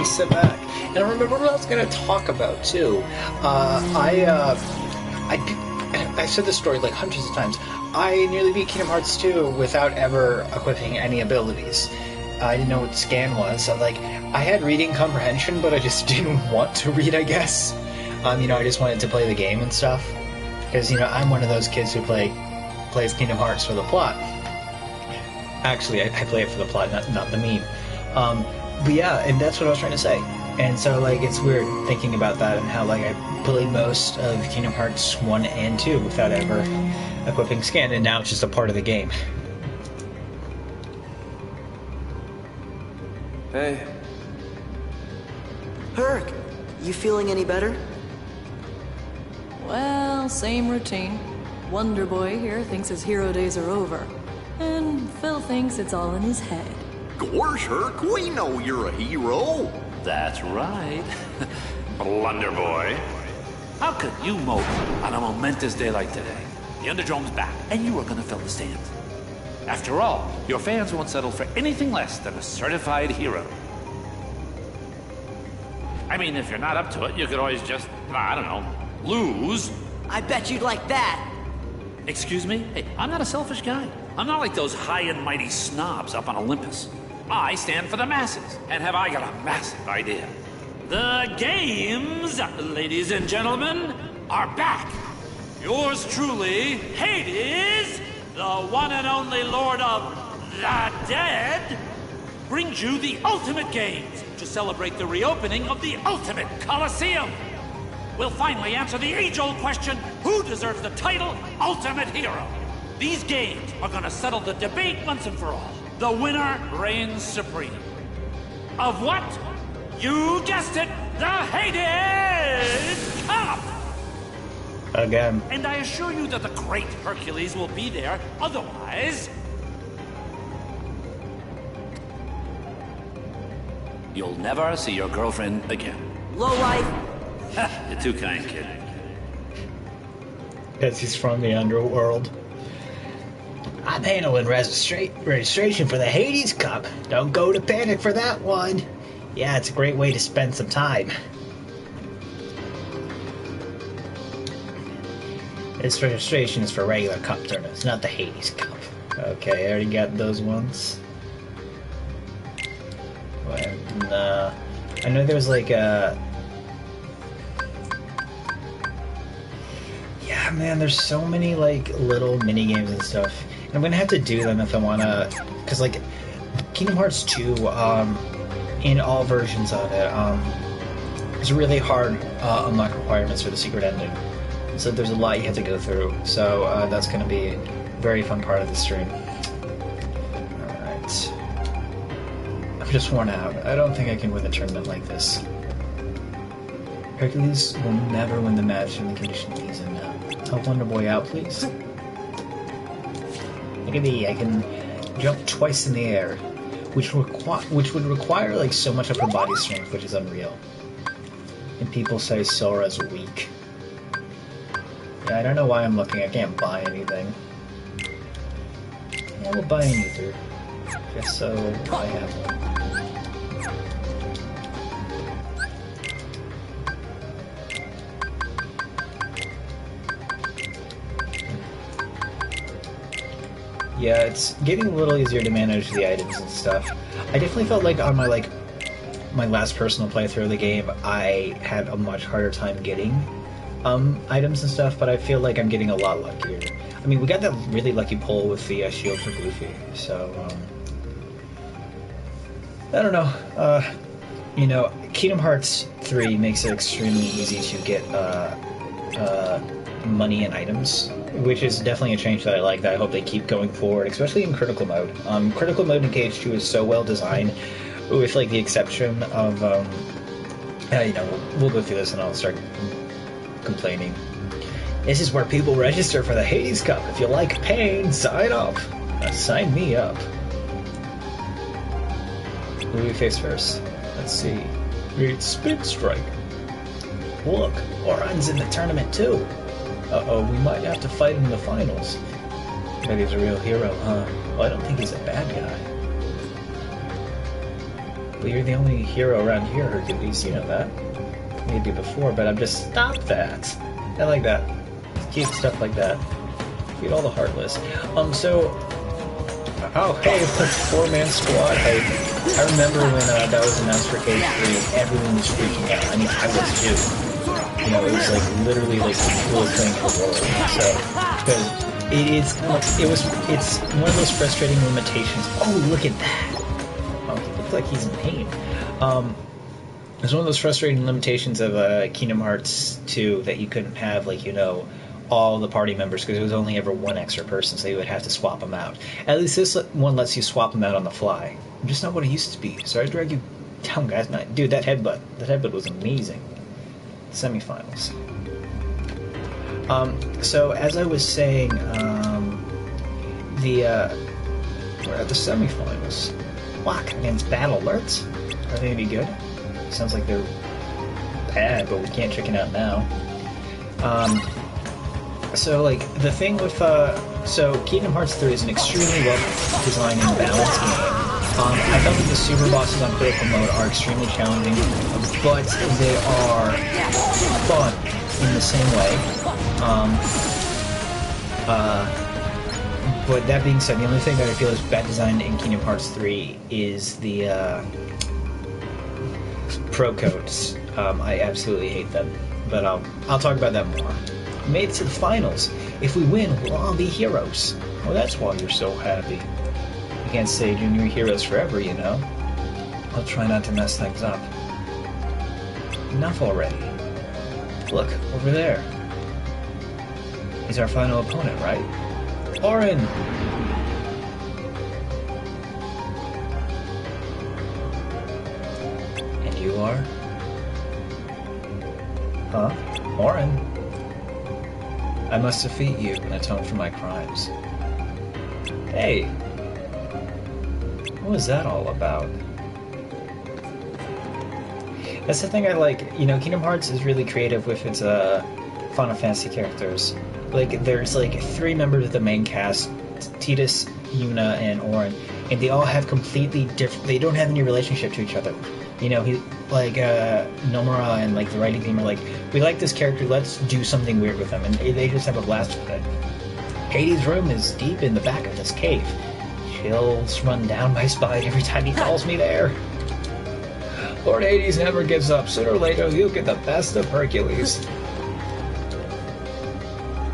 and sit back. And I remember what I was going to talk about too. I said this story like hundreds of times. I nearly beat Kingdom Hearts 2 without ever equipping any abilities. I didn't know what scan was. So, like, I had reading comprehension, but I just didn't want to read, I guess. I just wanted to play the game and stuff. Because, I'm one of those kids who plays Kingdom Hearts for the plot. Actually, I play it for the plot, not the meme. But yeah, and that's what I was trying to say. And so, like, it's weird thinking about that and how, like, I played most of Kingdom Hearts 1 and 2 without ever equipping scan, and now it's just a part of the game. Hey. Herc, you feeling any better? Well, same routine. Wonder Boy here thinks his hero days are over. And Phil thinks it's all in his head. Gosh, Herc, we know you're a hero. That's right. Blunder Boy. How could you mope on a momentous day like today? The Underdrome's back, and you are gonna fill the stands. After all, your fans won't settle for anything less than a certified hero. I mean, if you're not up to it, you could always just, I don't know, lose. I bet you'd like that. Excuse me? Hey, I'm not a selfish guy. I'm not like those high and mighty snobs up on Olympus. I stand for the masses, and have I got a massive idea. The games, ladies and gentlemen, are back. Yours truly, Hades, the one and only Lord of the Dead, brings you the Ultimate Games to celebrate the reopening of the Ultimate Coliseum. We'll finally answer the age-old question, who deserves the title Ultimate Hero? These games are gonna settle the debate once and for all. The winner reigns supreme. Of what? You guessed it, the Hades Cup! Again. And I assure you that the great Hercules will be there, otherwise... you'll never see your girlfriend again. Lowlife. You're too kind, kid. Because he's from the underworld. I'm handling registration for the Hades Cup. Don't go to panic for that one. Yeah, it's a great way to spend some time. This registration is for regular cup tournaments, not the Hades Cup. Okay, I already got those ones. And, I know there's like a... Yeah, man, there's so many like little mini games and stuff. And I'm gonna have to do them if I wanna, cause like Kingdom Hearts 2, in all versions of it, there's really hard unlock requirements for the secret ending. So there's a lot you have to go through. So that's gonna be a very fun part of the stream. Alright. I'm just worn out. I don't think I can win a tournament like this. Hercules will never win the match in the condition he's in now. Help Wonder Boy out, please. Look at me, I can jump twice in the air, which would require like so much upper body strength, which is unreal. And people say Sora's weak. Yeah, I don't know why I'm looking. I can't buy anything. Yeah, we'll buy an ether. Just so I have one. Yeah, it's getting a little easier to manage the items and stuff. I definitely felt like on my last personal playthrough of the game, I had a much harder time getting items and stuff, but I feel like I'm getting a lot luckier. I mean, we got that really lucky pull with the shield for Goofy, so I don't know. You know, Kingdom Hearts 3 makes it extremely easy to get money and items, which is definitely a change that I like, that I hope they keep going forward, especially in Critical Mode. Critical Mode in KH2 is so well designed, with like the exception of, you know, we'll go through this and I'll start complaining. This is where people register for the Hades Cup. If you like pain, sign up. Sign me up. Who do we face first? Let's see. It's Spin Strike. Look, Auron's in the tournament too. Uh-oh, we might have to fight in the finals. Bet he's a real hero, huh? Well, I don't think he's a bad guy. Well, you're the only hero around here, Hercules, you know that. Maybe before, but I'm just... Stop that! I like that. Cute stuff like that. Feed all the Heartless. Oh, hey, it's a 4-man squad. Hey, I remember when that was announced for Cage 3, everyone was freaking out. I mean, I was too. You know, it was like literally like the coolest thing in the world. So, because it's one of those frustrating limitations. Oh, look at that! Oh, he looks like he's in pain. It's one of those frustrating limitations of Kingdom Hearts 2 that you couldn't have, like, you know, all the party members because it was only ever one extra person, so you would have to swap them out. At least this one lets you swap them out on the fly. Just not what it used to be. Sorry to drag you down, guys. Dude, that headbutt was amazing. Semifinals. So as I was saying, we're at the semifinals. Flock against Battle Alerts. Are they gonna be good? Sounds like they're bad, but we can't chicken out now. So, like, the thing with, so Kingdom Hearts 3 is an extremely well-designed and balanced game. I felt that the super bosses on critical mode are extremely challenging, but they are fun in the same way. But that being said, the only thing that I feel is bad designed in Kingdom Hearts 3 is the, pro codes. I absolutely hate them, but I'll talk about that more. We made it to the finals. If we win, we'll all be heroes. Well, that's why you're so happy. You can't say junior heroes forever, you know. I'll try not to mess things up. Enough already. Look, over there. He's our final opponent, right? Auron! And you are? Huh? Auron? I must defeat you and atone for my crimes. Hey! What was that all about? That's the thing I like. You know, Kingdom Hearts is really creative with its Final Fantasy characters. Like, there's like 3 members of the main cast, Tidus, Yuna, and Auron, and they all have completely different... They don't have any relationship to each other. You know, Nomura and, like, the writing team are like, we like this character, let's do something weird with them, and they just have a blast with it. Hades' room is deep in the back of this cave. Chills run down my spine every time he calls me there. Lord Hades never gives up. Sooner or later, he'll get the best of Hercules.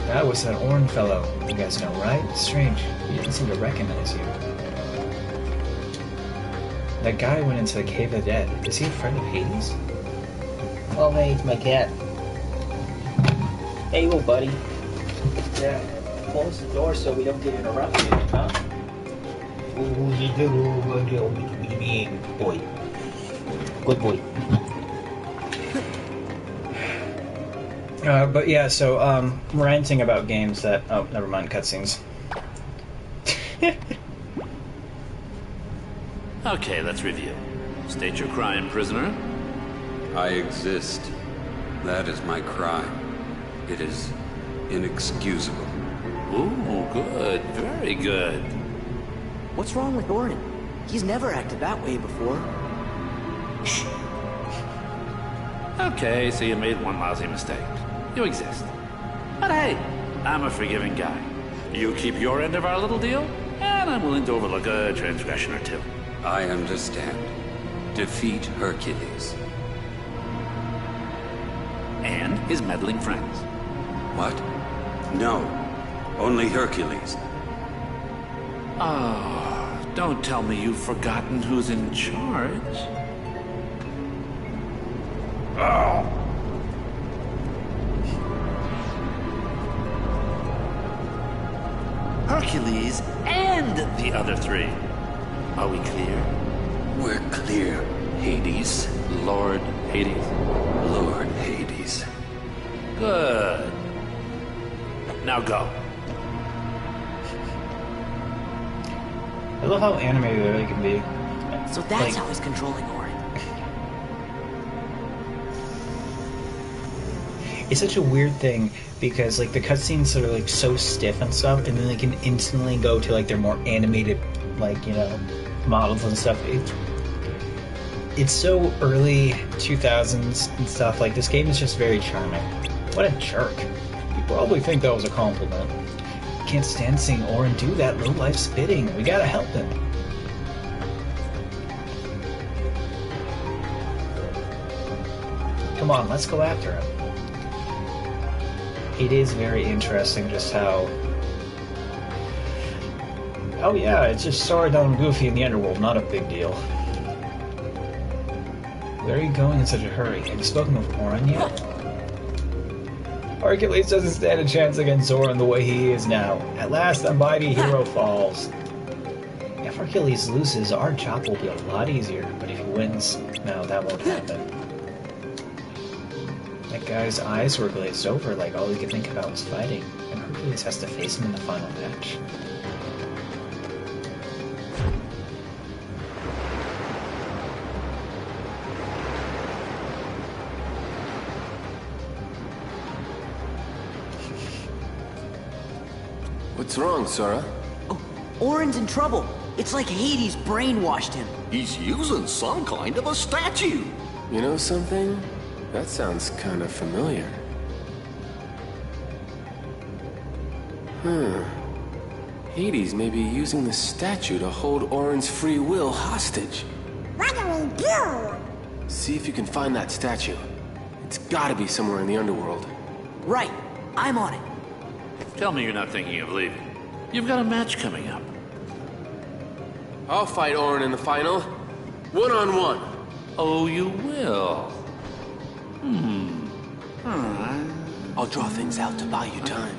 That was that Auron fellow. You guys know, right? Strange. He didn't seem to recognize you. That guy went into the Cave of the Dead. Is he a friend of Hades? Oh, hey, it's my cat. Hey, little buddy. Yeah, close the door so we don't get interrupted, huh? Boy. Good boy. But yeah, so, ranting about games that... Oh, never mind, cutscenes. Okay, let's review. State your crime, prisoner. I exist. That is my crime. It is inexcusable. Ooh, good. Very good. What's wrong with Auron? He's never acted that way before. Shh. Okay, so you made one lousy mistake. You exist. But hey, I'm a forgiving guy. You keep your end of our little deal, and I'm willing to overlook a transgression or two. I understand. Defeat Hercules. And his meddling friends. What? No. Only Hercules. Oh, don't tell me you've forgotten who's in charge. Oh. Hercules and the other 3. Are we clear? We're clear, Hades. Lord Hades? Lord Hades. Good. Now go. I love how animated it really can be. So that's how he's controlling Auron. It's such a weird thing because like the cutscenes are like so stiff and stuff, and then they can instantly go to like their more animated, like, you know, models and stuff. it's so early 2000s and stuff. Like, this game is just very charming. What a jerk. You probably think that was a compliment. Can't stand seeing Auron do that low-life spitting. We gotta help him. Come on, let's go after him. It is very interesting just how... Oh yeah, it's just Sora and Goofy in the underworld, not a big deal. Where are you going in such a hurry? Have you spoken with Auron yet? Hercules doesn't stand a chance against Auron the way he is now. At last, the mighty hero falls. If Hercules loses, our job will be a lot easier, but if he wins, no, that won't happen. That guy's eyes were glazed over, like all he could think about was fighting, and Hercules has to face him in the final match. What's wrong, Sora? Oh, Auron's in trouble. It's like Hades brainwashed him. He's using some kind of a statue. You know something? That sounds kind of familiar. Hades may be using the statue to hold Auron's free will hostage. What do we do? See if you can find that statue. It's gotta be somewhere in the underworld. Right. I'm on it. Tell me you're not thinking of leaving. You've got a match coming up. I'll fight Auron in the final. One-on-one. Oh, you will? I'll draw things out to buy you time.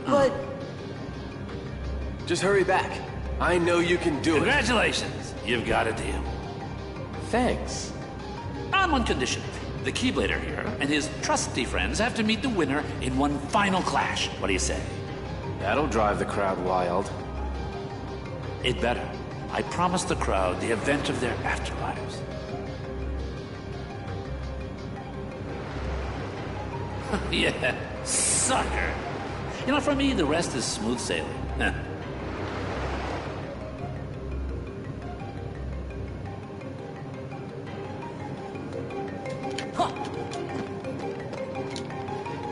But Just hurry back. I know you can do it. Congratulations. You've got a deal. Thanks. On one condition. The Keyblader here and his trusty friends have to meet the winner in one final clash. What do you say? That'll drive the crowd wild. It better. I promised the crowd the event of their afterlives. Yeah, sucker. You know, for me, the rest is smooth sailing. Huh.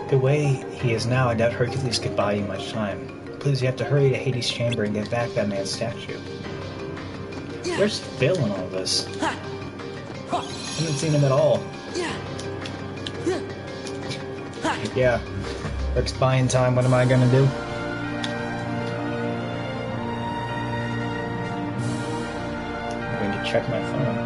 The way he is now, I doubt Hercules could buy you much time. Please, you have to hurry to Hades' chamber and get back that man's statue. Where's Phil in all this? I haven't seen him at all. Yeah. Herc's buying time, what am I gonna do? I'm going to check my phone.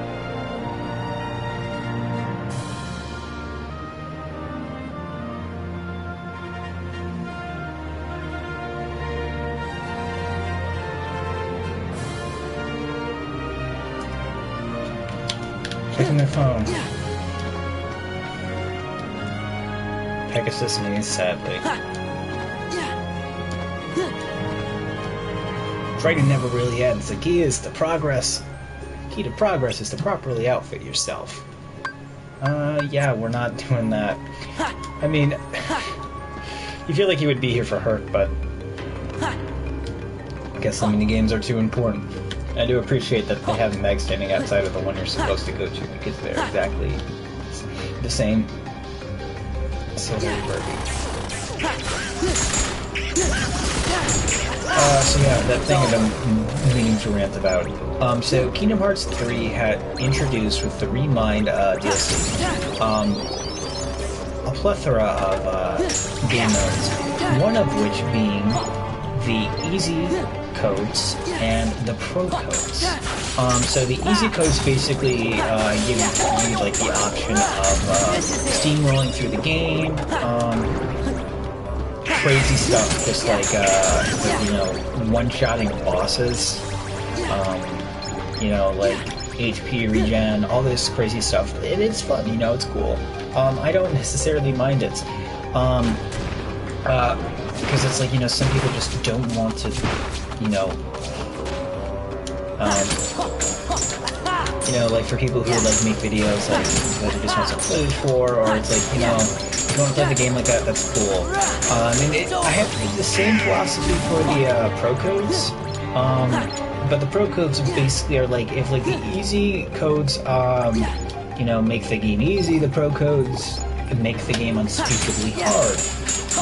Checking my phone. Pegasus needs, sadly. Fighting never really ends. The key to progress is to properly outfit yourself. Yeah, we're not doing that. I mean, you feel like you would be here for Herc, but I guess the minigames are too important. I do appreciate that they have Meg standing outside of the one you're supposed to go to, because they're exactly the same. So very Barbie. So yeah, that thing I've been meaning to rant about. So Kingdom Hearts 3 had introduced with the Remind DLC, a plethora of game modes, one of which being the easy codes and the pro codes. So the easy codes basically give you like the option of steamrolling through the game, crazy stuff, just like you know, one-shotting bosses, you know, like HP regen, all this crazy stuff. It's fun, you know, it's cool. I don't necessarily mind it. Because it's like, you know, some people just don't want to, you know, like for people who like make videos like that just want some footage for, or it's like, you know, you want to play the game like that, that's cool. I have the same philosophy for the pro codes. But the pro codes basically are like, if like the easy codes, you know, make the game easy, the pro codes make the game unspeakably hard.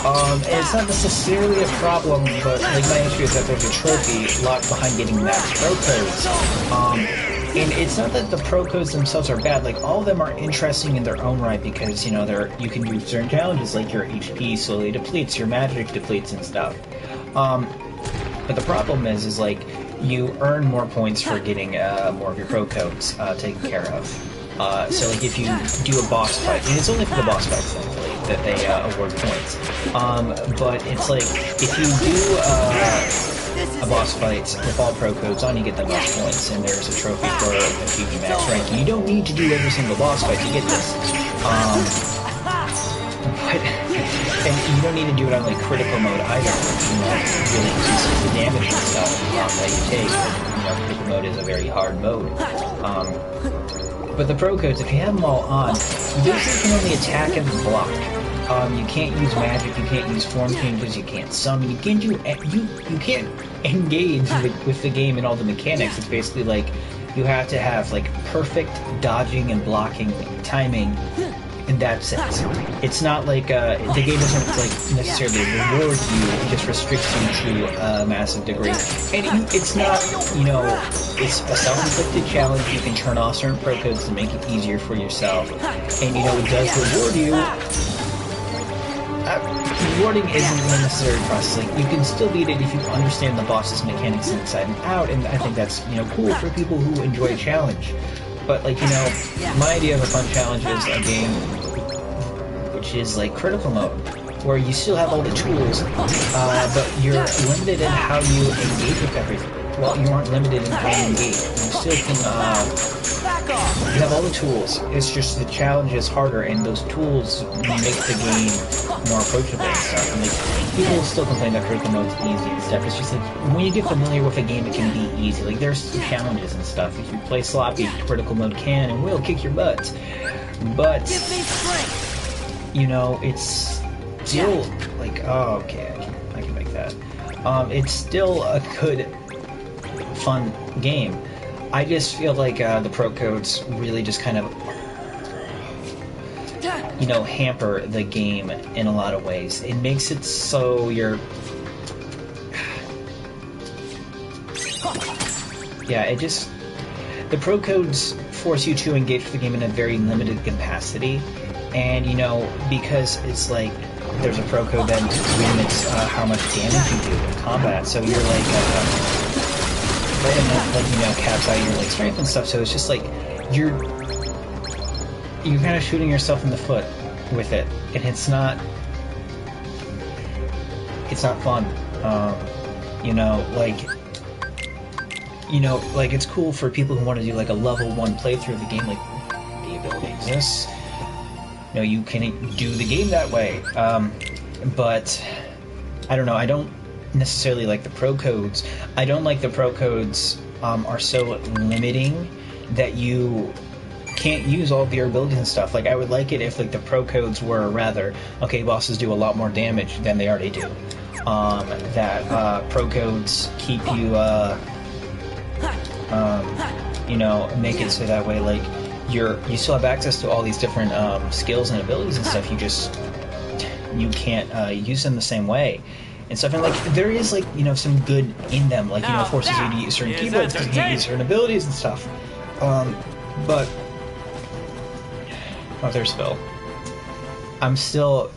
And it's not necessarily a problem, but like my issue is that there's a trophy locked behind getting max pro codes. And it's not that the pro codes themselves are bad, like all of them are interesting in their own right because, you know, you can do certain challenges like your HP slowly depletes, your magic depletes and stuff. But the problem is like you earn more points for getting more of your pro codes taken care of. So like if you do a boss fight, and it's only for the boss fights thankfully that they award points. But it's like if you do a boss fight with all pro codes on, you get the most points, and there's a trophy for achieving max rank. You don't need to do every single boss fight to get this. And you don't need to do it on like critical mode either, you know, really increases the damage and stuff that you take. You know, critical mode is a very hard mode. But the pro codes, if you have them all on, you basically can only attack and block. You can't use magic, you can't use form changes, you can't summon, you can't do you can't engage with the game and all the mechanics. It's basically like you have to have like perfect dodging and blocking timing. And that's it. It's not like the game doesn't like necessarily reward you; it just restricts you to a massive degree. And it's not, you know, it's a self-inflicted challenge. You can turn off certain pro codes to make it easier for yourself, and you know it does reward you. Rewarding isn't a necessary process. Like you can still beat it if you understand the boss's mechanics inside and out, and I think that's, you know, cool for people who enjoy a challenge. But like, you know, my idea of a fun challenge is a game which is like critical mode, where you still have all the tools, but you're limited in how you engage with everything. Well, you aren't limited in how you engage. You still can, you have all the tools. It's just the challenge is harder, and those tools make the game more approachable and stuff. And like, people will still complain that critical mode's easy and stuff. It's just like, when you get familiar with a game, it can be easy. Like, there's challenges and stuff. If you play sloppy, critical mode can and will kick your butt. But, you know, it's still like, oh, okay, I can make that. It's still a good, fun game. I just feel like the pro codes really just kind of, you know, hamper the game in a lot of ways. It makes it so you're, yeah, it just, the pro codes force you to engage with the game in a very limited capacity, and you know, because it's like there's a pro code that limits how much damage you do in combat, so you're like and that, like, you know, caps out your like strength and stuff. So it's just like you're kind of shooting yourself in the foot with it, and it's not fun. You know, like it's cool for people who want to do like a level 1 playthrough of the game. Like, the ability exists. You know, you can do the game that way. But I don't know. I don't necessarily like the pro codes. I don't like the pro codes are so limiting that you can't use all of your abilities and stuff. Like, I would like it if like the pro codes were rather, okay, bosses do a lot more damage than they already do. That pro codes keep you you know, make it so that way like you still have access to all these different skills and abilities and stuff. You can't use them the same way and stuff. And like, there is like, you know, some good in them, like, you know, forces you to use certain keyboards because you can't use certain abilities and stuff. But oh, there's Phil. I'm still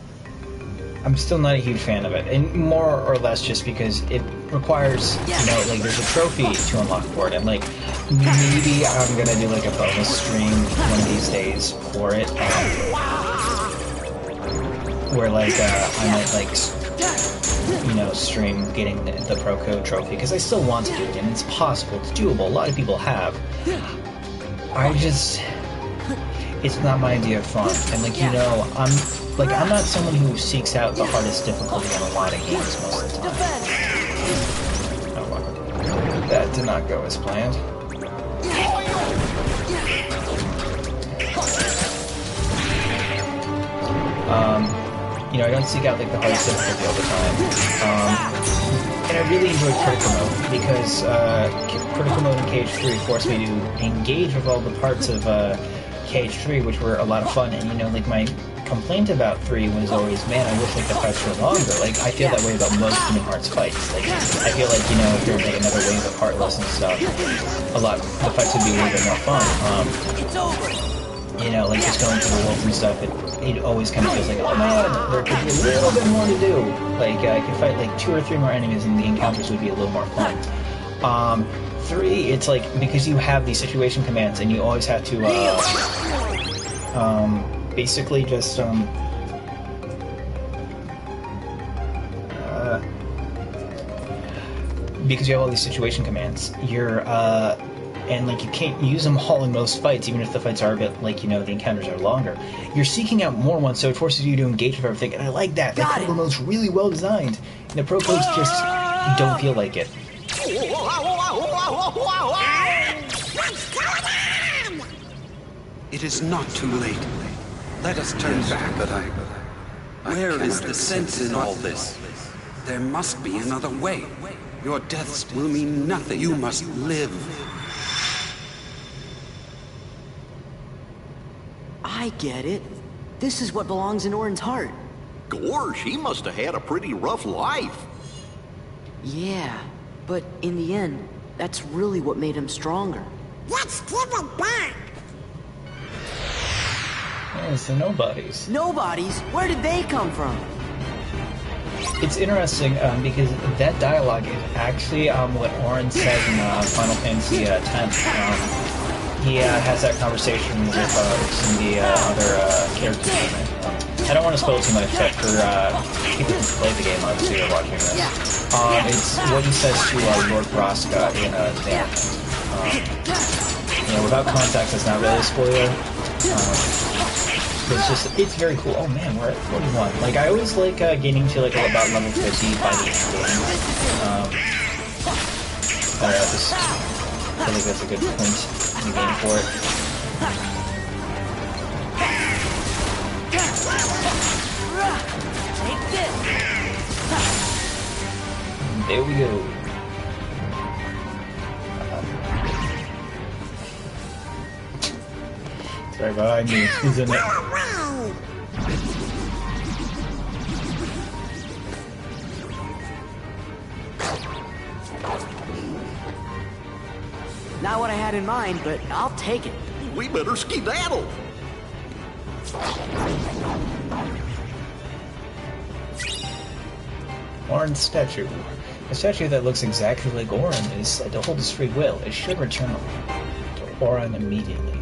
not a huge fan of it, and more or less just because it requires, you know, like there's a trophy to unlock for it, and like maybe I'm gonna do like a bonus stream one of these days for it, where like I might like, you know, stream getting the pro code trophy, because I still want to do it and it's possible, it's doable. A lot of people have. It's not my idea of fun, and like, you know, I'm not someone who seeks out the hardest difficulty in a lot of games most of the time. Oh wow. That did not go as planned. You know, I don't seek out like the hardest difficulty all the time. And and I really enjoyed critical mode because critical mode in KH3 forced me to engage with all the parts of KH3, which were a lot of fun. And you know, like my complaint about 3 was always, man, I wish like the fights were longer. Like I feel that way about most Kingdom Hearts fights. Like I feel like, you know, if there was like another wave of Heartless and stuff, the fights would be a little bit more fun. It's over. You know, like just going through the worlds and stuff, it always kind of feels like, oh man, there could be a little bit more to do. Like I could fight like 2 or 3 more enemies and the encounters would be a little more fun. 3, it's like, because you have these situation commands and you always have to, basically just, because you have all these situation commands, and like you can't use them all in most fights, even if the fights are a bit, like, you know, the encounters are longer. You're seeking out more ones, so it forces you to engage with everything, and I like that. The critical mode's really well designed, and the pro codes just don't feel like it. It is not too late. Let us turn back. But where is the sense in all this? There must be another way. Your deaths will mean nothing. You must live. I get it. This is what belongs in Auron's heart. Gosh, he must have had a pretty rough life. Yeah, but in the end, that's really what made him stronger. Let's give it back. Oh, it's the nobodies. Nobodies? Where did they come from? It's interesting because that dialogue is actually what Auron said in Final Fantasy X. He has that conversation with some of the other characters in it. I don't want to spoil too much, but for people who play the game, obviously, are watching this. It's what he says to Lord Braska in you know, without context, it's not really a spoiler. It's very cool. Oh man, we're at 41. Like, I always like getting to like about level 50 by the end. I don't know, just feel like that's a good point in the game for it. There we go. It's right behind me. Who's in it? Not what I had in mind, but I'll take it. We better skedaddle. Auron's statue. A statue that looks exactly like Auron is said to hold his free will. It should return to Auron immediately.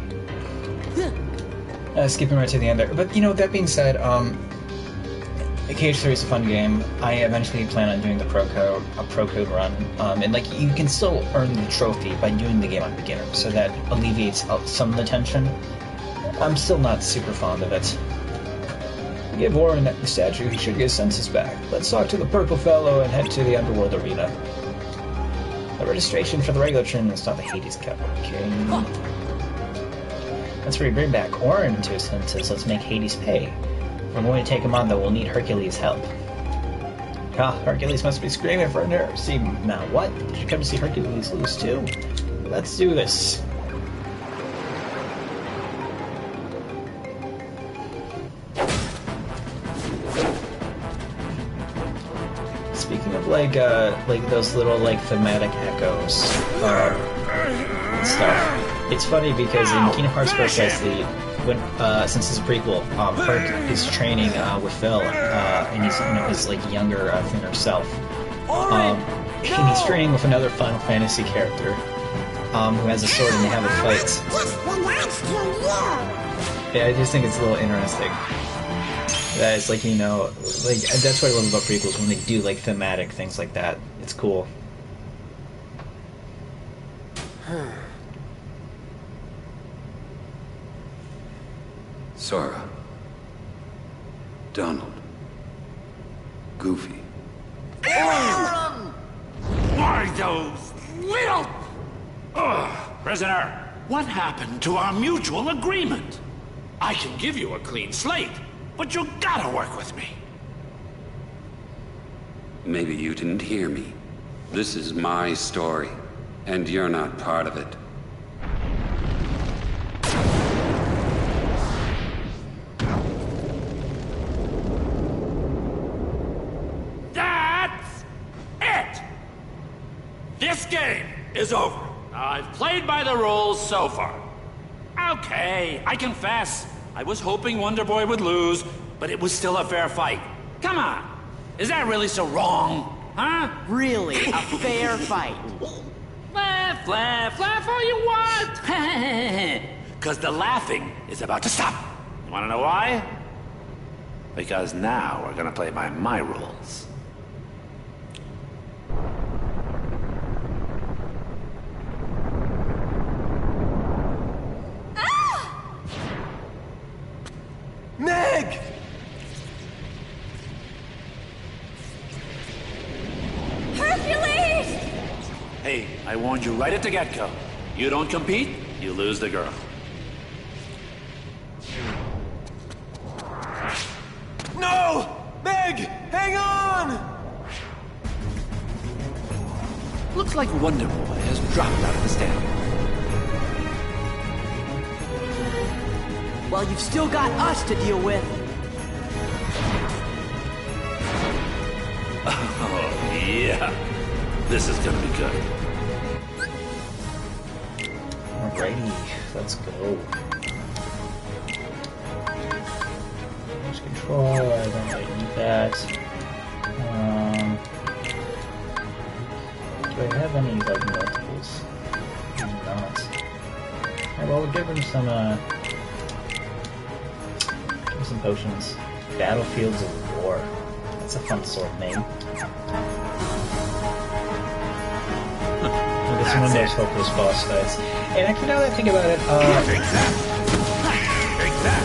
Skipping right to the end there. But, you know, that being said, KH3 is a fun game. I eventually plan on doing a pro code run. And, like, you can still earn the trophy by doing the game on beginner, so that alleviates some of the tension. I'm still not super fond of it. Give Auron the statue, he should get his senses back. Let's talk to the purple fellow and head to the underworld arena. The registration for the regular tournament is not the Hades Cup, okay? Let's bring back Auron to his senses. Let's make Hades pay. If we're going to take him on, though, we'll need Hercules' help. Ah, Hercules must be screaming for a nerve. See, now what? Did you come to see Hercules lose too? Let's do this. Speaking of like those little like thematic echoes and stuff. It's funny because in Kingdom Hearts precisely, when since it's a prequel, Herc is training with Phil, and he's, you know, his like younger, thinner self, and he's training with another Final Fantasy character, who has a sword, and they have a fight. Yeah, I just think it's a little interesting. That it's like, you know, like that's what I love about prequels, when they do like thematic things like that. It's cool. Sora. Donald. Goofy. Why those little... Ugh. Prisoner, what happened to our mutual agreement? I can give you a clean slate, but you gotta work with me. Maybe you didn't hear me. This is my story, and you're not part of it. That's it! This game is over. I've played by the rules so far. Okay, I confess. I was hoping Wonder Boy would lose, but it was still a fair fight. Come on. Is that really so wrong? Huh? Really, a fair fight. Laugh, laugh, laugh all you want. Because the laughing is about to stop. You want to know why? Because now we're going to play by my rules. Meg! Hercules! Hey, I warned you right at the get-go. You don't compete, you lose the girl. No! Meg! Hang on! Looks like Wonder Boy has dropped out of the stand. Well, you've still got us to deal with. Oh, yeah. This is gonna be good. Alrighty, let's go. There's control, I don't really need that. Do I have any, like, multiples? I do not. Alright, well, we'll give him some, some potions. Battlefields of War. That's a fun sword name. This is one of those hopeless boss fights. And actually, now that I think about it, Take that! Take that!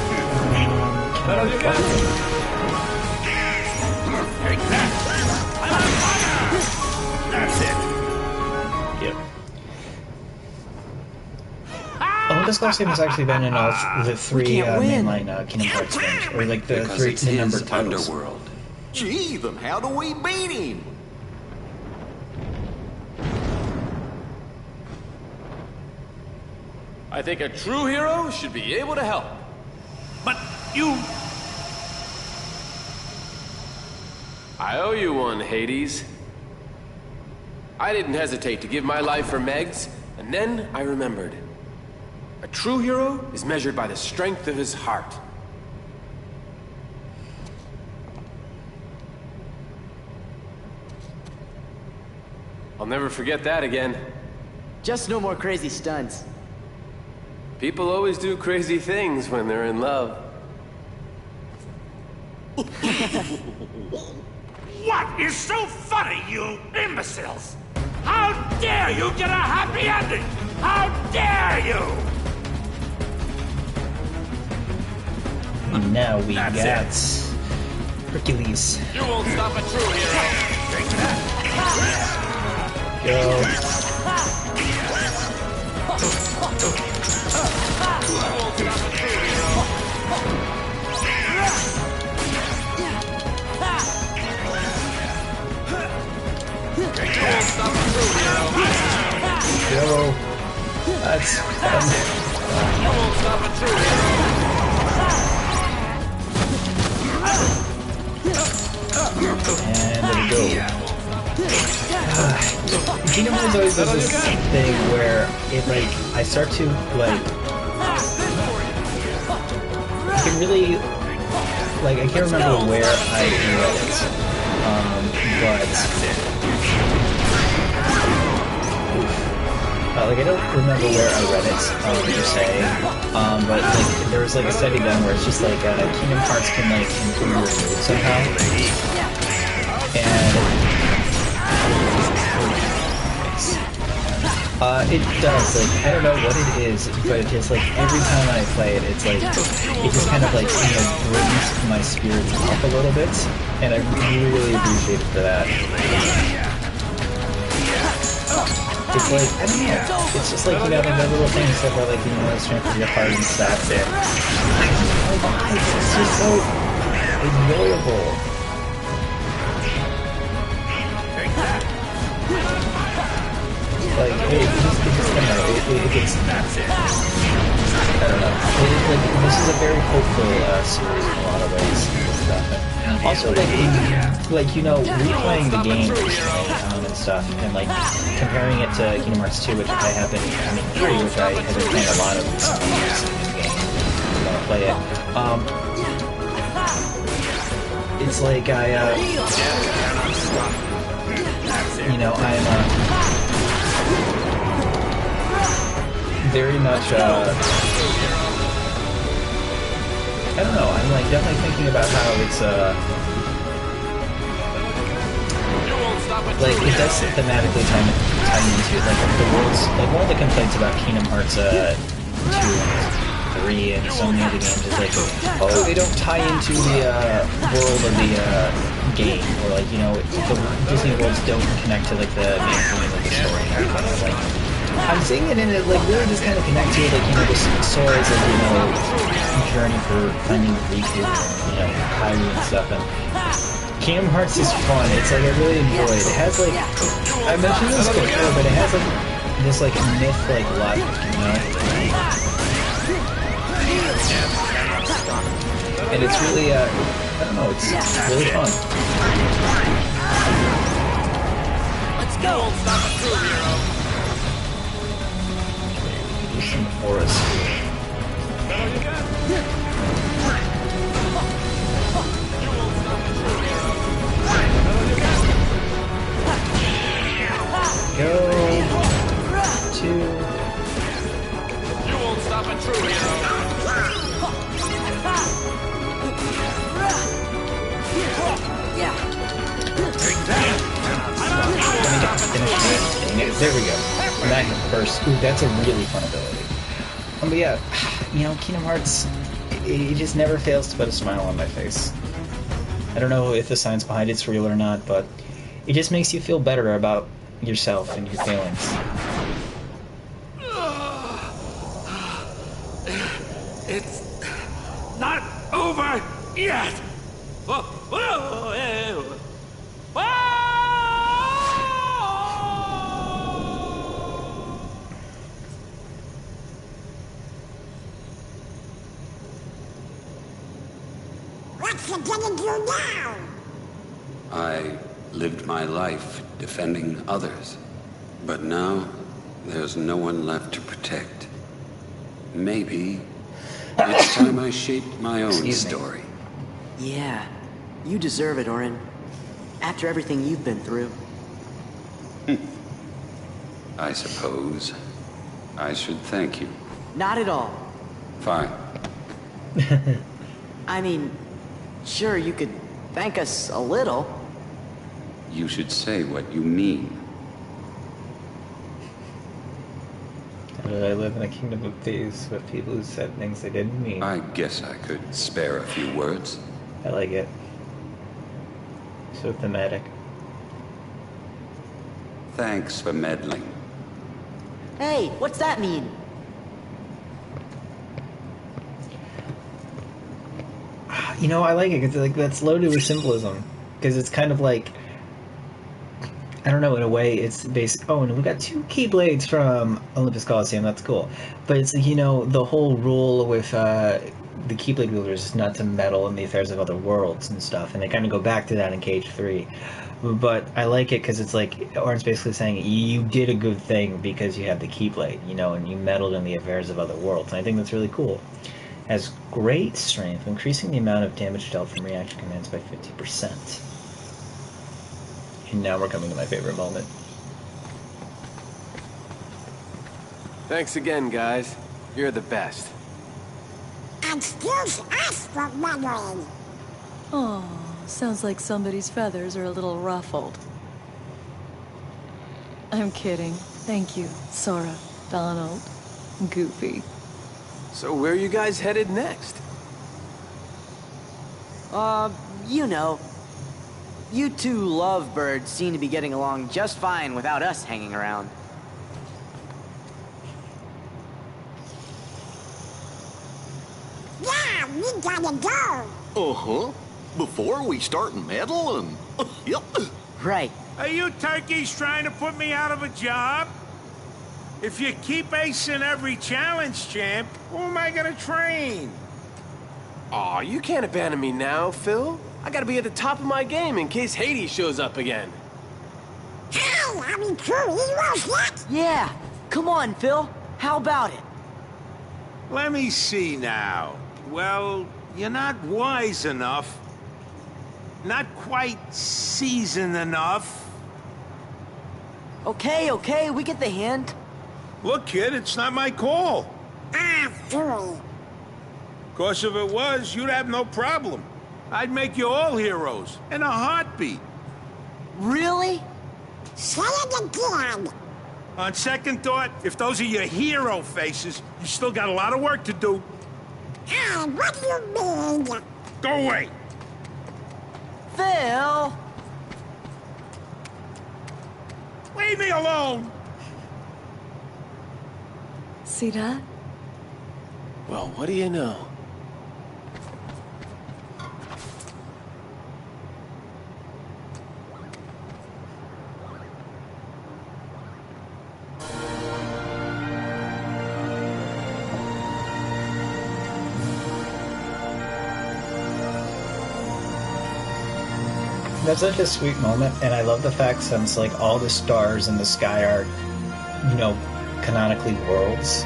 That'll you got! Take that! I'm on fire! That's it! Yep. Olympus Coliseum has actually been in all the three mainline Kingdom Hearts games, or like the Because three it's numbered his titles. underworld. Gee, then how do we beat him? I think a true hero should be able to help. But you... I owe you one, Hades. I didn't hesitate to give my life for Meg's, and then I remembered. A true hero is measured by the strength of his heart. I'll never forget that again. Just no more crazy stunts. People always do crazy things when they're in love. What is so funny, you imbeciles? How dare you get a happy ending? How dare you? And now we That's got Hercules. You won't stop a true hero. Take that! Go. You won't stop a true hero. You won't stop a true hero. Go. That's fun. You won't stop a true hero. And there we go. Kingdom Hearts always does this thing where it, like, I start to, like, I can really, like, I can't remember where I read it, but, like, I don't remember where I read it, per se, but, like, there was, like, a study done where it's just, like, Kingdom Hearts can, like, improve your mood somehow, and it does, like, I don't know what it is, but it's like, every time I play it, it's like, it just kind of like, you know, brings my spirits up a little bit, and I really appreciate it for that. It's like, I don't know, it's just like, you know, the little things that are like, you know, the strength of your heart and stuff, and it's just so enjoyable. Like, it just I don't know, it gets, I don't know. Like, this is a very hopeful series in a lot of ways and stuff. And also, like, you know, replaying the game recently and stuff, and like comparing it to Kingdom Hearts 2, which I have been, I mean, which I have been playing a lot of these years in this game. I'm gonna play it. It's like you know, I'm very much I don't know, I'm like definitely thinking about how it's like it does thematically tie into like the world's, like one of the complaints about Kingdom Hearts 2 and 3 and so many other games is like, oh, they don't tie into the world of the game, or like, you know, the Disney worlds don't connect to like the main point of the story. And kind of like, I'm seeing it in it like really just kind of connect to like, you know, this Sora's like, you know, journey for finding Riku, you know, Hyrule and stuff. And Kingdom Hearts is fun. It's like I really enjoy it. It has like, I mentioned this before, but it has like this like myth like logic, you know. And it's really I don't know, it's really fun. Let's go. Stop it through, hero. There's some forest. Go to. You won't stop a true hero. Yeah. There we go. And that first. Ooh, that's a really fun ability. But yeah, you know, Kingdom Hearts, it just never fails to put a smile on my face. I don't know if the science behind it's real or not, but it just makes you feel better about yourself and your feelings. It's not over yet. Whoa, whoa, whoa. What's he gonna do now? I lived my life defending others, but now there's no one left to protect. Maybe it's time I shaped my own story. Yeah, you deserve it, Auron. After everything you've been through. I suppose I should thank you. Not at all. Fine. I mean, sure, you could thank us a little. You should say what you mean. I live in a kingdom of thieves with people who said things they didn't mean. I guess I could spare a few words. I like it. So thematic. Thanks for meddling. Hey, what's that mean? You know, I like it because like that's loaded with symbolism. Because it's kind of like, I don't know, in a way it's basic. Oh, and we got 2 Keyblades from Olympus Coliseum. That's cool. But it's, you know, the whole rule with the Keyblade wielders is not to meddle in the affairs of other worlds and stuff. And they kind of go back to that in Cage 3. But I like it because it's like Auron's basically saying you did a good thing because you have the Keyblade, you know, and you meddled in the affairs of other worlds. And I think that's really cool. Has great strength, increasing the amount of damage dealt from reaction commands by 50%. And now we're coming to my favorite moment. Thanks again, guys. You're the best. Excuse us for meddling. Oh, sounds like somebody's feathers are a little ruffled. I'm kidding. Thank you, Sora, Donald, Goofy. So where are you guys headed next? You know. You 2 lovebirds seem to be getting along just fine without us hanging around. Yeah, we gotta go. Uh-huh. Before we start meddling. Yep. Right. Are you turkeys trying to put me out of a job? If you keep acing every challenge, champ, who am I gonna train? Aw, you can't abandon me now, Phil. I gotta be at the top of my game in case Hades shows up again. Hey, are we true heroes yet? Yeah, come on, Phil. How about it? Let me see now. Well, you're not wise enough. Not quite seasoned enough. Okay, we get the hint. Look, kid, it's not my call. Ah, phooey. Course if it was, you'd have no problem. I'd make you all heroes in a heartbeat. Really? Say it again. On second thought, if those are your hero faces, you still got a lot of work to do. Ah, what do you mean? Go away. Phil! Leave me alone. See that? Well, what do you know? That's such a sweet moment, and I love the fact since like all the stars in the sky are, canonically worlds.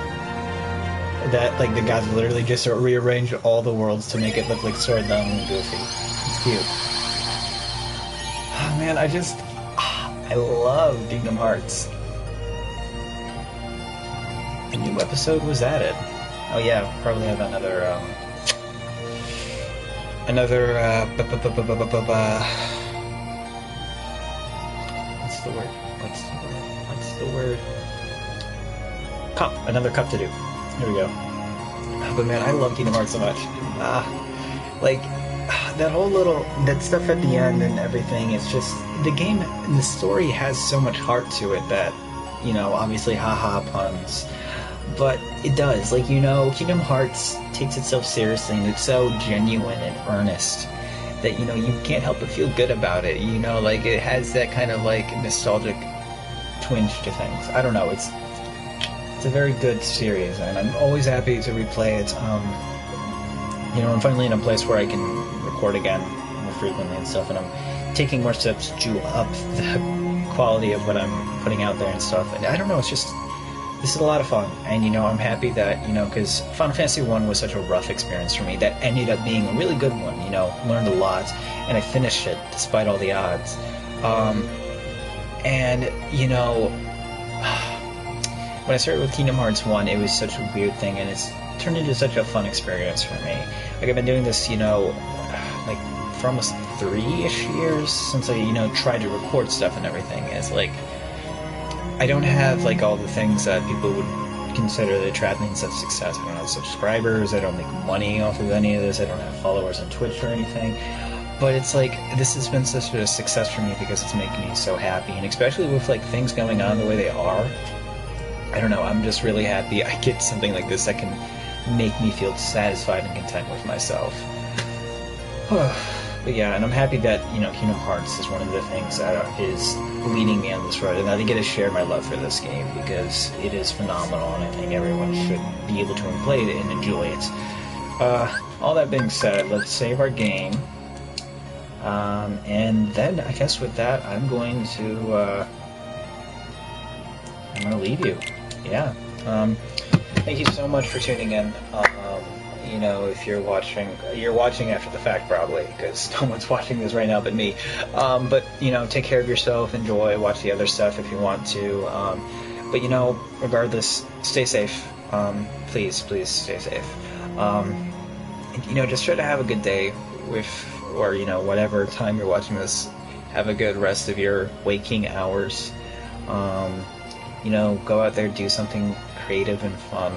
That like the gods literally just rearranged all the worlds to make it look like Sora, dumb and Goofy. It's cute. Oh man, I love Kingdom Hearts. A new episode was added. Oh yeah, probably have another What's the word? Cup. Another cup to do. Here we go. But man, I love Kingdom Hearts so much. That stuff at the end and everything, it's just, the story has so much heart to it that, obviously haha puns. But it does, Kingdom Hearts takes itself seriously and it's so genuine and earnest that, you can't help but feel good about it. It has that kind of, nostalgic twinge to things. I don't know, it's a very good series, and I'm always happy to replay it. I'm finally in a place where I can record again more frequently and stuff, and I'm taking more steps to up the quality of what I'm putting out there and stuff. And I don't know, this is a lot of fun, and I'm happy that, because Final Fantasy 1 was such a rough experience for me that ended up being a really good one, learned a lot, and I finished it despite all the odds. When I started with Kingdom Hearts 1, it was such a weird thing, and it's turned into such a fun experience for me. I've been doing this, for almost 3-ish years since I, tried to record stuff and everything. And it's I don't have, all the things that people would consider the trappings of success. I don't have subscribers, I don't make money off of any of this, I don't have followers on Twitch or anything. But it's this has been such a success for me because it's making me so happy, and especially with, things going on the way they are. I don't know, I'm just really happy I get something like this that can make me feel satisfied and content with myself. But yeah, and I'm happy that, Kingdom Hearts is one of the things that is leading me on this road, and that I get to share my love for this game, because it is phenomenal, and I think everyone should be able to play it and enjoy it. All that being said, let's save our game. And then, I guess with that, I'm going to leave you. Yeah. Thank you so much for tuning in. If you're watching after the fact probably, because no one's watching this right now but me. But, take care of yourself, enjoy, watch the other stuff if you want to. But, regardless, stay safe. Please stay safe. And, just try to have a good day or whatever time you're watching this. Have a good rest of your waking hours. Go out there, do something creative and fun,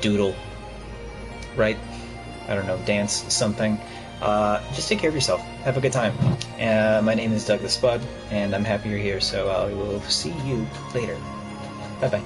doodle, right? I don't know, dance, something. Just take care of yourself. Have a good time. My name is Doug the Spud, and I'm happy you're here, so I will see you later. Bye-bye.